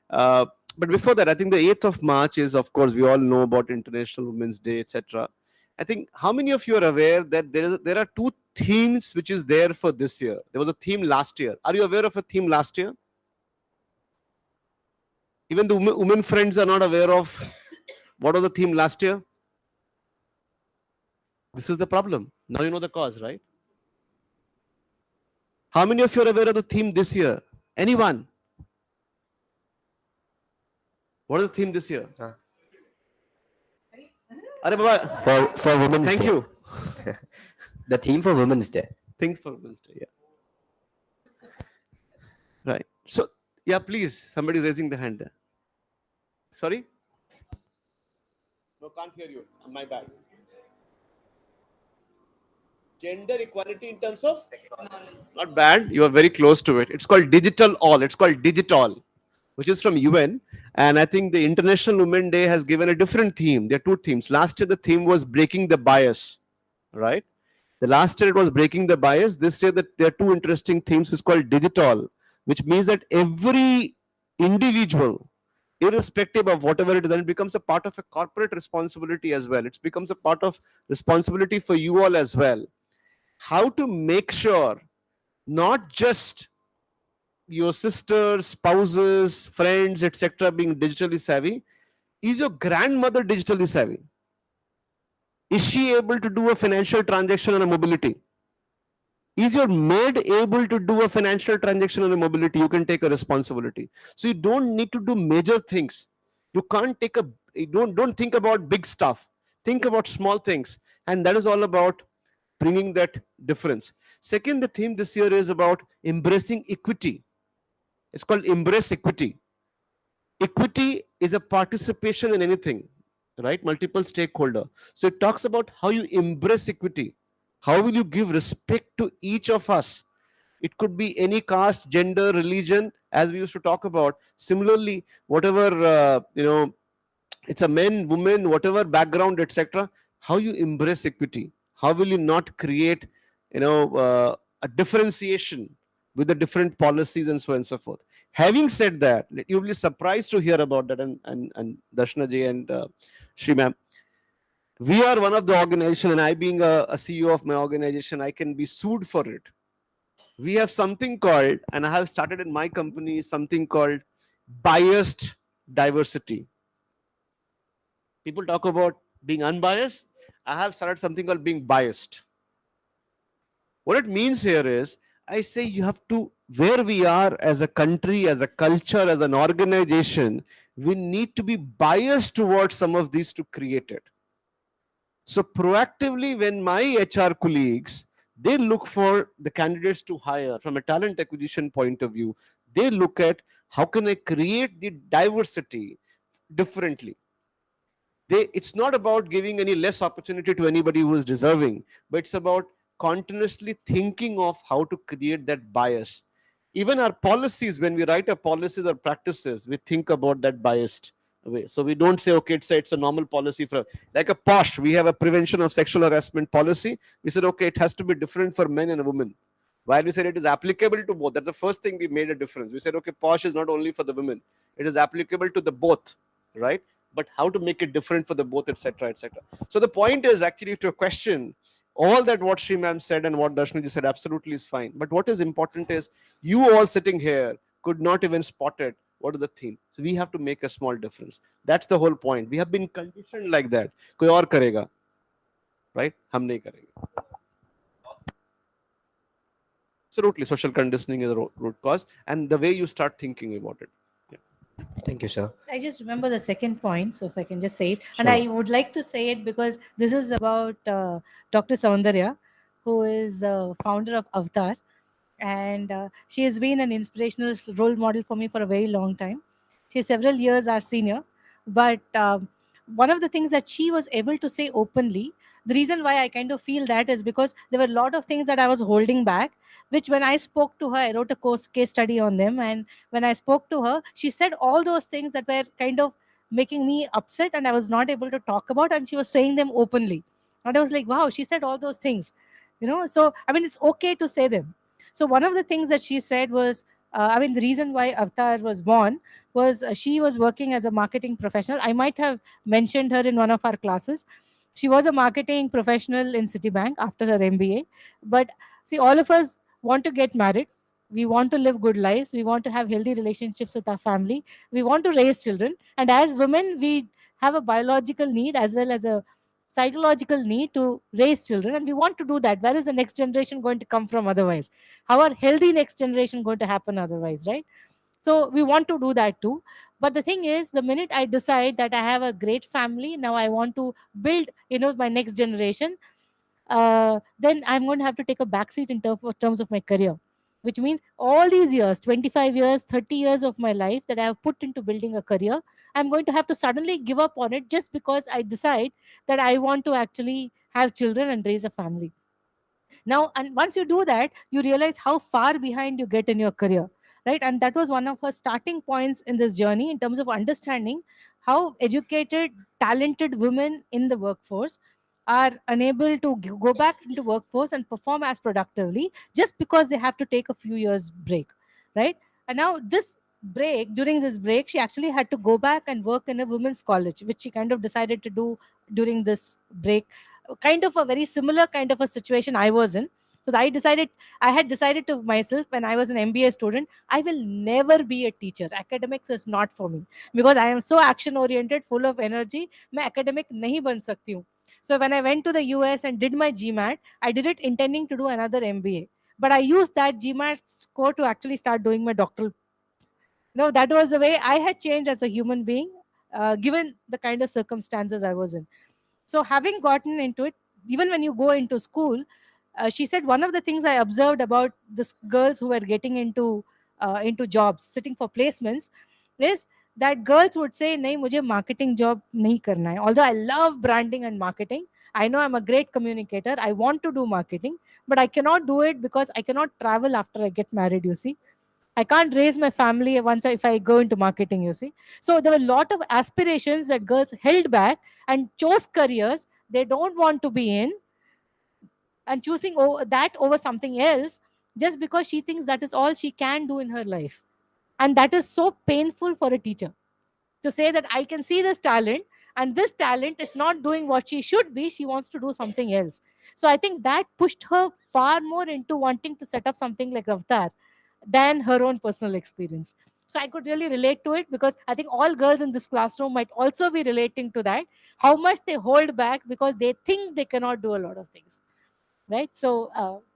But before that, I think the 8th of March is, of course, we all know about International Women's Day, etc. I think how many of you are aware that there are two themes which is there for this year? There was a theme last year. Are you aware of a theme last year? Even the women friends are not aware of what was the theme last year. This is the problem. Now you know the cause, right? How many of you are aware of the theme this year? Anyone? What is the theme this year? Are Baba, For Women's thank Day. you. The theme for Women's Day. Things for Women's Day, yeah. Right. So, yeah, please, somebody raising the hand there. Sorry? No, can't hear you. My bad. Gender equality in terms of? Not bad. You are very close to it. It's called Digital All. It's called Digital, which is from UN. And I think the International Women's Day has given a different theme. There are two themes. Last year, the theme was breaking the bias, right? The last year it was breaking the bias. This year that there are two interesting themes is called digital, which means that every individual, irrespective of whatever it is, then it becomes a part of a corporate responsibility as well. It becomes a part of responsibility for you all as well. How to make sure not just your sisters, spouses, friends, etc., being digitally savvy. Is your grandmother digitally savvy? Is she able to do a financial transaction on a mobility? Is your maid able to do a financial transaction on a mobility? You can take a responsibility. So you don't need to do major things. You can't take a, you don't think about big stuff. Think about small things. And that is all about bringing that difference. Second, the theme this year is about embracing equity. It's called Embrace Equity. Equity is a participation in anything, right? Multiple stakeholder. So it talks about how you embrace equity. How will you give respect to each of us? It could be any caste, gender, religion, as we used to talk about. Similarly, whatever, it's a men, women, whatever background, etc. How you embrace equity? How will you not create, a differentiation with the different policies and so on and so forth? Having said that, you'll be surprised to hear about that, and Darshana ji and Shri ma'am. We are one of the organization, and I being a CEO of my organization, I can be sued for it. We have something called, and I have started in my company, something called biased diversity. People talk about being unbiased. I have started something called being biased. What it means here is, I say you have to, where we are as a country, as a culture, as an organization, we need to be biased towards some of these to create it. So proactively, when my HR colleagues, they look for the candidates to hire from a talent acquisition point of view, they look at how can I create the diversity differently. It's not about giving any less opportunity to anybody who is deserving, but it's about continuously thinking of how to create that bias. Even our policies, when we write our policies or practices, we think about that biased way. So we don't say, okay, it's a normal policy for, like a POSH, we have a prevention of sexual harassment policy. We said, okay, it has to be different for men and women. While we said it is applicable to both, that's the first thing we made a difference. We said, okay, POSH is not only for the women, it is applicable to the both, right? But how to make it different for the both, etc., etc. So the point is actually to a question, all that what Shri ma'am said and what Darshana said absolutely is fine. But what is important is you all sitting here could not even spot it. What is the theme? So we have to make a small difference. That's the whole point. We have been conditioned like that. Koi aur karega, right? Hum nahi karenge. Absolutely, social conditioning is a root cause, and the way you start thinking about it. Thank you, sir. I just remember the second point, so if I can just say it. And Sure. I would like to say it because this is about Dr. Saundarya, who is founder of Avatar. And she has been an inspirational role model for me for a very long time. She's several years our senior. But one of the things that she was able to say openly, the reason why I kind of feel that is because there were a lot of things that I was holding back, which when I spoke to her, I wrote a case study on them. And when I spoke to her, she said all those things that were kind of making me upset and I was not able to talk about, and she was saying them openly. And I was like, wow, she said all those things. So I mean, it's okay to say them. So one of the things that she said was, the reason why Avatar was born was she was working as a marketing professional. I might have mentioned her in one of our classes. She was a marketing professional in Citibank after her MBA. But see, all of us want to get married. We want to live good lives. We want to have healthy relationships with our family. We want to raise children. And as women, we have a biological need as well as a psychological need to raise children, and we want to do that. Where is the next generation going to come from otherwise? How are healthy next generation going to happen otherwise, right? So we want to do that too. But the thing is, the minute I decide that I have a great family, now I want to build my next generation, then I'm going to have to take a backseat in terms of my career, which means all these years, 25 years, 30 years of my life that I have put into building a career, I'm going to have to suddenly give up on it just because I decide that I want to actually have children and raise a family. Now, and once you do that, you realize how far behind you get in your career, right? And that was one of her starting points in this journey in terms of understanding how educated, talented women in the workforce are unable to go back into workforce and perform as productively just because they have to take a few years break, right? And now during this break, she actually had to go back and work in a women's college, which she kind of decided to do during this break. Kind of a very similar kind of a situation I was in, because I had decided to myself when I was an MBA student, I will never be a teacher. Academics is not for me because I am so action oriented, full of energy. मैं academic नहीं बन सकती हूँ. So when I went to the US and did my GMAT, I did it intending to do another MBA. But I used that GMAT score to actually start doing my doctoral. No, that was the way I had changed as a human being, given the kind of circumstances I was in. So having gotten into it, even when you go into school, she said one of the things I observed about this girls who were getting into jobs, sitting for placements, is that girls would say, "नहीं मुझे marketing job नहीं करना है." Although I love branding and marketing, I know I'm a great communicator. I want to do marketing, but I cannot do it because I cannot travel after I get married. You see, I can't raise my family if I go into marketing, you see. So there were a lot of aspirations that girls held back and chose careers they don't want to be in, and choosing that over something else just because she thinks that is all she can do in her life. And that is so painful for a teacher to say that I can see this talent and this talent is not doing what she should be. She wants to do something else. So I think that pushed her far more into wanting to set up something like Avatar than her own personal experience. So I could really relate to it because I think all girls in this classroom might also be relating to that. How much they hold back because they think they cannot do a lot of things, right? So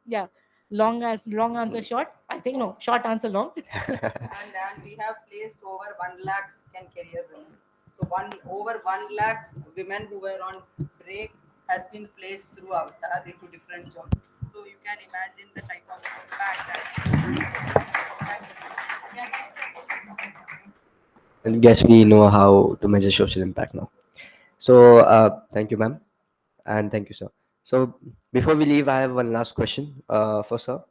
yeah, long answer short. I think no, short answer long. And we have placed over 1 lakh can career women. So over 1 lakh women who were on break has been placed through Avatar into different jobs. So you can imagine the type of impact And guess we know how to measure social impact now. So thank you, ma'am, and thank you, sir. So before we leave, I have one last question for sir.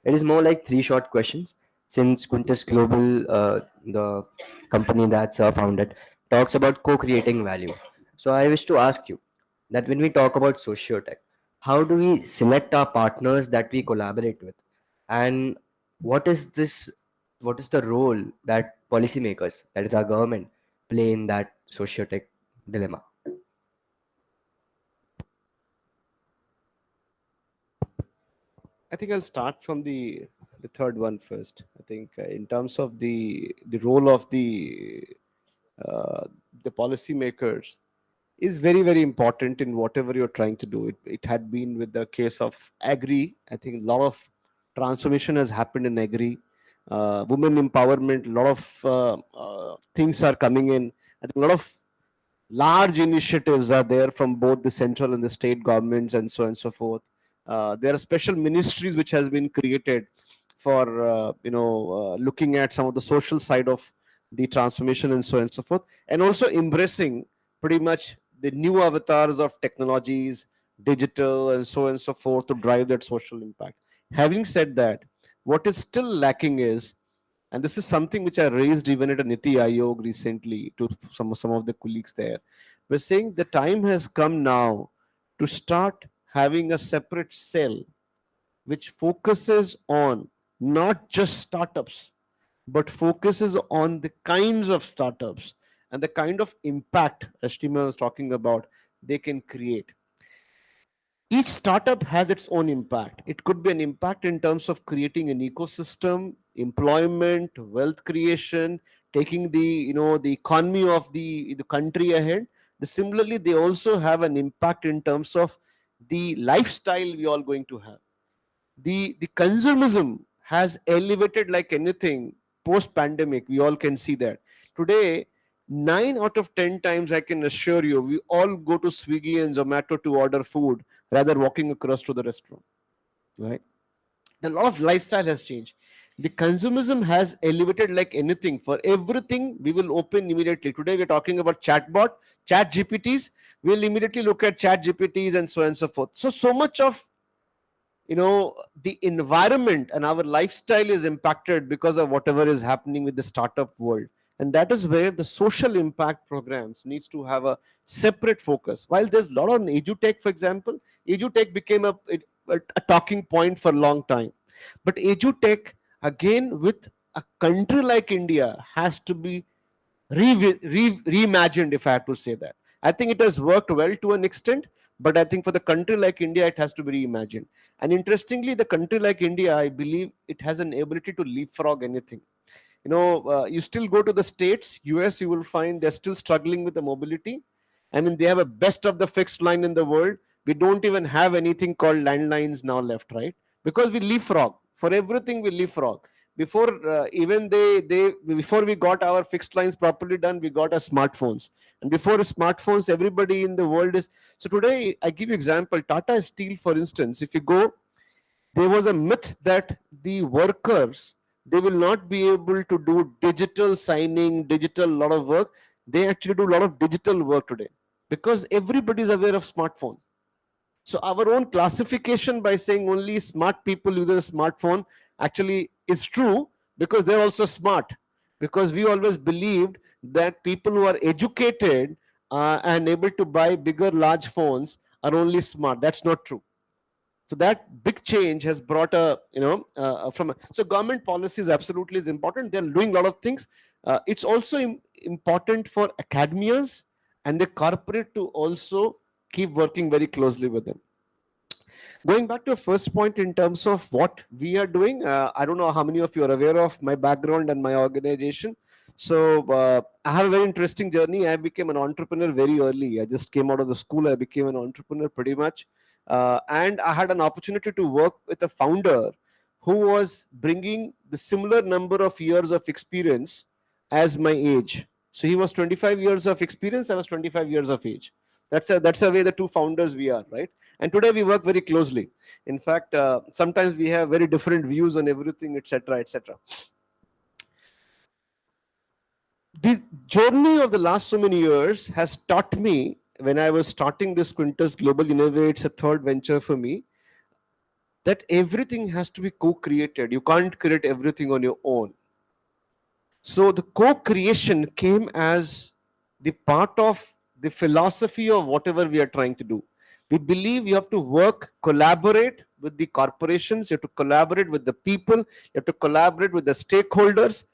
It is more like three short questions. Since Quintes Global, the company that sir founded, talks about co-creating value. So I wish to ask you that when we talk about Socio Tech, how do we select our partners that we collaborate with, and what is this? What is the role that policymakers, that is our government, play in that Socio Tech dilemma? I think I'll start from the third one first. I think in terms of the role of uh, the policymakers is very very important in whatever you're trying to do. It had been with the case of agri. I think a lot of transformation has happened in agri. Women empowerment, a lot of things are coming in. I think a lot of large initiatives are there from both the central and the state governments and so on and so forth. There are special ministries which has been created for looking at some of the social side of the transformation and so on and so forth, and also embracing pretty much the new avatars of technologies, digital and so on and so forth to drive that social impact. Having said that, what is still lacking is, and this is something which I raised even at a Niti Aayog recently to some of the colleagues there. We're saying the time has come now to start having a separate cell which focuses on not just startups, but focuses on the kinds of startups and the kind of impact Ashtima was talking about they can create. Each startup has its own impact. It could be an impact in terms of creating an ecosystem, employment, wealth creation, taking the economy of the country ahead. Similarly, they also have an impact in terms of the lifestyle we all going to have. The consumerism has elevated like anything post pandemic. We all can see that today. 9 out of 10 times, I can assure you, we all go to Swiggy and Zomato to order food rather walking across to the restaurant, right? A lot of lifestyle has changed. The consumerism has elevated like anything. For everything we will open immediately. Today we're talking about chatbot, chat GPTs. We'll immediately look at chat GPTs and so on and so forth. So much of the environment and our lifestyle is impacted because of whatever is happening with the startup world. And that is where the social impact programs needs to have a separate focus. While there's a lot on EduTech, for example, EduTech became a talking point for a long time. But EduTech, again, with a country like India, has to be reimagined, if I have to say that. I think it has worked well to an extent, but I think for the country like India, it has to be reimagined. And interestingly, the country like India, I believe it has an ability to leapfrog anything. You still go to the States, US, you will find they're still struggling with the mobility. I mean, they have a best of the fixed line in the world. We don't even have anything called landlines now left, right? Because we leapfrog. For everything, we leapfrog. Before even before we got our fixed lines properly done, we got our smartphones. And before smartphones, everybody in the world is. So today, I give you example. Tata Steel, for instance, if you go, there was a myth that the workers, they will not be able to do digital signing, digital lot of work. They actually do a lot of digital work today because everybody is aware of smartphone. So our own classification by saying only smart people use a smartphone actually is true because they're also smart. Because we always believed that people who are educated and able to buy bigger, large phones are only smart. That's not true. So that big change has brought so government policies absolutely is important. They're doing a lot of things. It's also important for academias and the corporate to also keep working very closely with them. Going back to your first point in terms of what we are doing, I don't know how many of you are aware of my background and my organization. So I have a very interesting journey. I became an entrepreneur very early. I just came out of the school. I became an entrepreneur pretty much. And I had an opportunity to work with a founder who was bringing the similar number of years of experience as my age. So he was 25 years of experience. I was 25 years of age. That's the way the two founders we are, right? And today we work very closely. In fact, sometimes we have very different views on everything, etc., etc. The journey of the last so many years has taught me, when I was starting this Quintes Global Innovates, a third venture for me, that everything has to be co-created. You can't create everything on your own. So the co-creation came as the part of the philosophy of whatever we are trying to do. We believe you have to work, collaborate with the corporations, you have to collaborate with the people, you have to collaborate with the stakeholders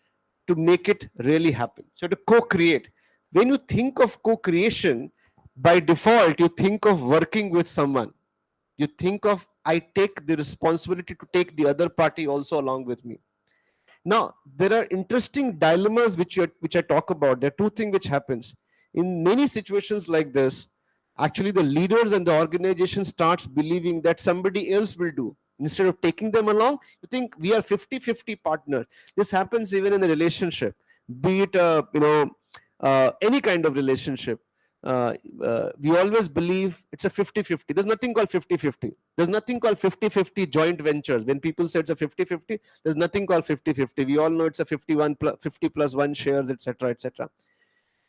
to make it really happen. So to co-create. When you think of co-creation, by default, you think of working with someone. You think of, I take the responsibility to take the other party also along with me. Now, there are interesting dilemmas which I talk about. There are two things which happens. In many situations like this, actually the leaders and the organization starts believing that somebody else will do. Instead of taking them along, you think we are 50-50 partners. This happens even in a relationship, be it any kind of relationship. We always believe it's a 50-50. There's nothing called 50-50. There's nothing called 50-50 joint ventures. When people say it's a 50-50, there's nothing called 50-50. We all know it's a 50 plus 1 shares, etc., etc.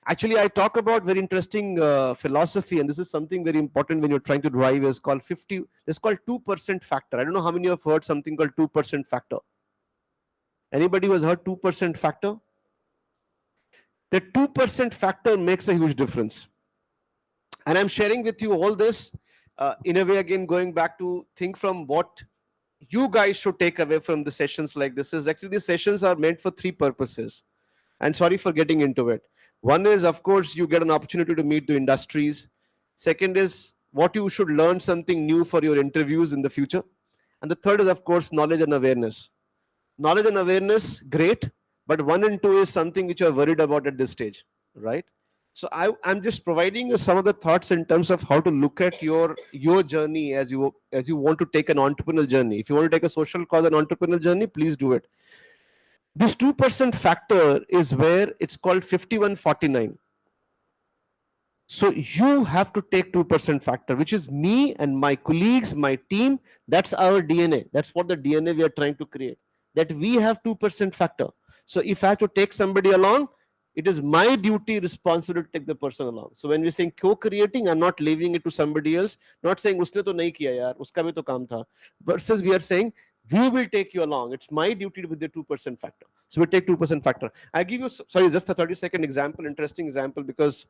Actually, I talk about very interesting philosophy, and this is something very important when you're trying to drive, is called 50. It's called 2% factor. I don't know how many of you have heard something called 2% factor. Anybody who has heard 2% factor? The 2% factor makes a huge difference. And I'm sharing with you all this in a way, again, going back to think from what you guys should take away from the sessions like this is actually these sessions are meant for 3 purposes. And sorry for getting into it. One is, of course, you get an opportunity to meet the industries. Second is what you should learn something new for your interviews in the future. And the third is, of course, knowledge and awareness. Knowledge and awareness, great. But 1 and 2 is something which you are worried about at this stage, right? So I'm just providing you some of the thoughts in terms of how to look at your journey as you want to take an entrepreneurial journey. If you want to take a social cause and entrepreneurial journey, please do it. This 2% factor is where it's called 51-49. So you have to take 2% factor, which is me and my colleagues, my team. That's our DNA. That's what the DNA we are trying to create. That we have 2% factor. So if I have to take somebody along, it is my duty, responsibility to take the person along. So when we're saying co-creating, I'm not leaving it to somebody else. Not saying, usne to nahi kiya yaar, uska bhi to kaam tha. Versus we are saying, We will take you along. It's my duty with the 2% factor. So we take 2% factor. I give you, sorry, just a 30-second example, interesting example, because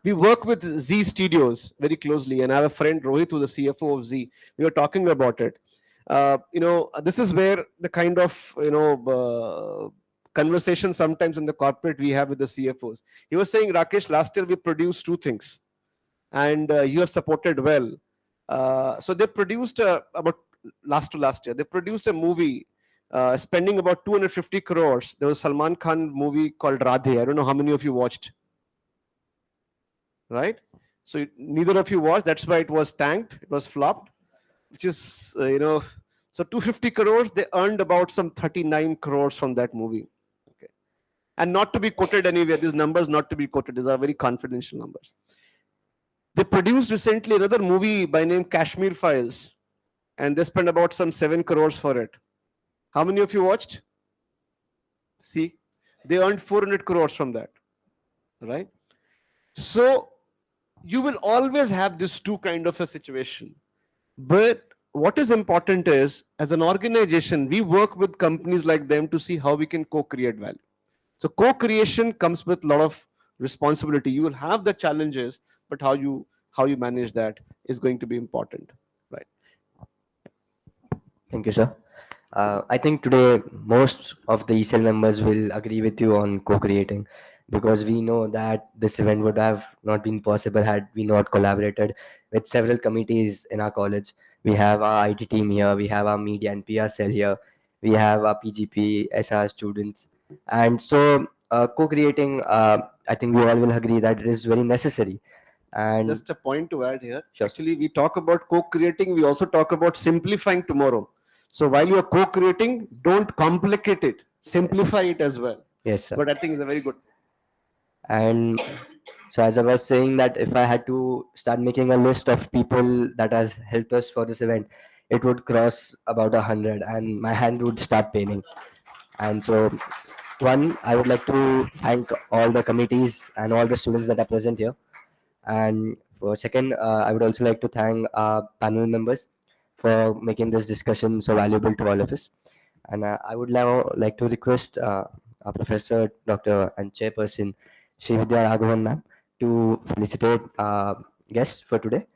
we work with Z Studios very closely, and I have a friend Rohit, who's the CFO of Z. We were talking about it. This is where the kind of conversation sometimes in the corporate we have with the CFOs. He was saying, Rakesh, last year we produced two things, and you have supported well. So they produced about last year. They produced a movie spending about 250 crores. There was a Salman Khan movie called Radhe. I don't know how many of you watched. Right? So neither of you watched. That's why it was tanked. It was flopped. Which is, so 250 crores, they earned about some 39 crores from that movie. Okay. And not to be quoted anywhere. These numbers not to be quoted. These are very confidential numbers. They produced recently another movie by name Kashmir Files. And they spent about some 7 crores for it. How many of you watched? See, they earned 400 crores from that. Right? So you will always have this two kind of a situation. But what is important is, as an organization, we work with companies like them to see how we can co-create value. So co-creation comes with a lot of responsibility. You will have the challenges, but how you manage that is going to be important. Right? Thank you, sir. I think today most of the ECL members will agree with you on co-creating, because we know that this event would have not been possible had we not collaborated with several committees in our college. We have our IT team here, we have our media and PR cell here, we have our PGP, SR students. And so co-creating, I think we all will agree that it is very necessary. And just a point to add here. Sure. Actually, we talk about co-creating. We also talk about simplifying tomorrow. So while you are co-creating, don't complicate it. Simplify it as well. yes, sir. But I think it's a very good. And so as I was saying, that if I had to start making a list of people that has helped us for this event, it would cross about 100 and my hand would start paining. And so one, I would like to thank all the committees and all the students that are present here. And for second, I would also like to thank our panel members for making this discussion so valuable to all of us. And I would now like to request our professor, Dr. and Chairperson, Srividya Raghavan ma'am, to felicitate our guests for today.